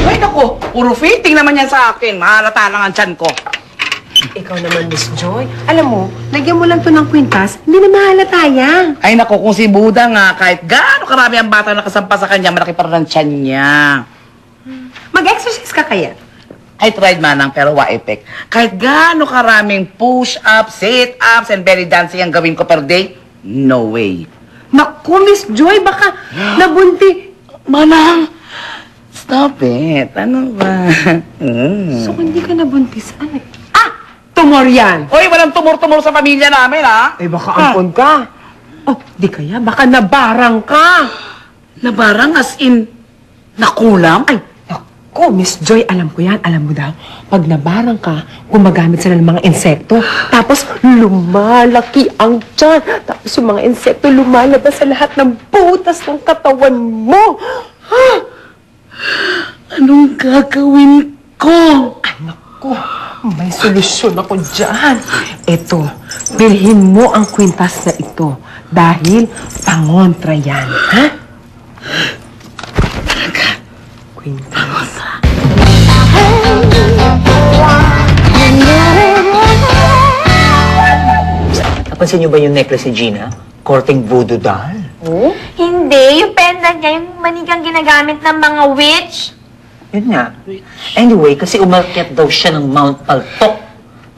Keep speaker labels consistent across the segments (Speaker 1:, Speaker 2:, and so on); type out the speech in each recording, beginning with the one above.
Speaker 1: Ay, naku, puro fitting naman yan sa akin. Mahalata lang ang tiyan ko.
Speaker 2: Ikaw naman, Miss Joy. Alam mo, lagyan mo lang to ng kwintas, hindi na mahalata yan.
Speaker 1: Ay, naku, kung si Buda nga, kahit gaano karami ang bata nakasampa sa kanya, malaki pa rin ang tiyan niya.
Speaker 2: Mag-exercise ka kaya?
Speaker 1: I tried manang, pero wa effect. Kahit gaano karaming push-ups, sit-ups, and belly dancing ang gawin ko per day, no way.
Speaker 2: Naku, Miss Joy, baka nabunti.
Speaker 1: Manang, stop it. Ano ba?
Speaker 2: So, hindi ka nabuntis, ano? Tumor yan.
Speaker 1: Hoy, walang tumor-tumor sa pamilya namin, ha?
Speaker 2: Eh, baka ampon ka. Oh, di kaya, baka nabarang ka.
Speaker 1: Nabarang as in, nakulam?
Speaker 2: Ay, naku, Miss Joy, alam ko yan. Alam mo daw, pag nabarang ka, gumagamit sila ng mga insekto. Tapos, lumalaki ang tiyan. Tapos, yung mga insekto lumalabas sa lahat ng butas ng katawan mo. Ha?
Speaker 1: Anong gagawin ko?
Speaker 2: Ay, naku, may solusyon ako dyan. Ito, bilhin mo ang kwintas na ito dahil pangontra yan, ha? Kwintas.
Speaker 3: Napansin niyo ba yung necklace ni Gina? Korting voodoo doll?
Speaker 4: Oh? Hindi. Yung pendant niya, yung manigang ginagamit ng mga witch.
Speaker 3: Yun nga. Anyway, kasi umakyat daw siya ng Mount Paltok.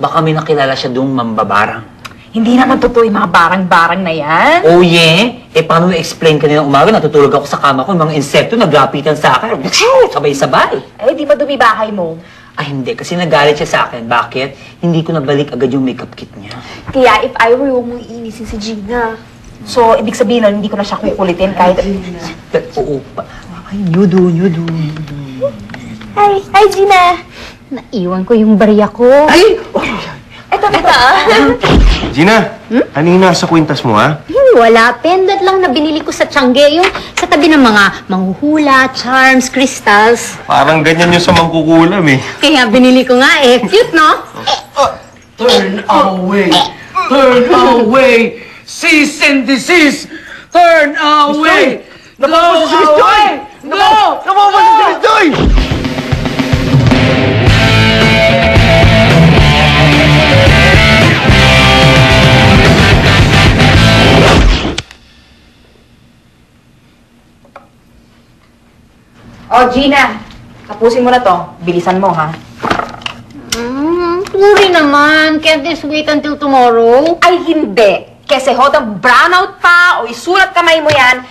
Speaker 3: Baka may nakilala siya doong mambabarang.
Speaker 4: Hindi naman totoo yung mga barang-barang na yan.
Speaker 3: Oh yeah? Eh, paano na-explain kanina umaga? Natutulog ako sa kama ko, yung mga insekto naglapitan sa akin. Sabay-sabay.
Speaker 4: Eh, di ba dumi bahay mo?
Speaker 3: Ay, hindi. Kasi nagalit siya sa akin. Bakit? Hindi ko nabalik agad yung makeup kit niya.
Speaker 4: Kaya if I were you, mong iinisin si Gina. So, ibig sabihin nun, hindi ko na siya kukulitin kahit...
Speaker 3: Oo pa. Ay, you do.
Speaker 4: Hi, Gina. Naiwan ko yung barya ko.
Speaker 1: Ay!
Speaker 4: Ito.
Speaker 5: Gina, kanina sa kwintas mo, ha?
Speaker 6: Wala. Pendant lang na binili ko sa Tiangge. Yung sa tabi ng mga manghuhula, charms, crystals.
Speaker 5: Parang ganyan yung sa mangkukulam, eh.
Speaker 6: Kaya binili ko nga eh. Cute, no?
Speaker 1: Turn away! Turn away! Cease and desist! Turn away! Go away! Go!
Speaker 5: Napapasin si Miss Joy!
Speaker 4: Oh, Gina. Tapusin mo na to. Bilisan mo, ha?
Speaker 6: Sorry naman. Can't this wait until tomorrow?
Speaker 4: Ay, hindi. Kasi hodang brownout pa o isulat kamay mo yan,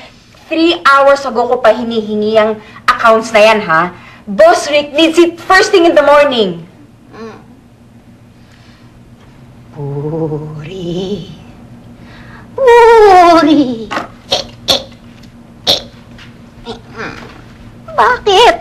Speaker 4: 3 hours ago ko pa hinihingi ang accounts na yan, ha? Boss Rick needs it first thing in the morning.
Speaker 6: Uri. Uri. Bakit?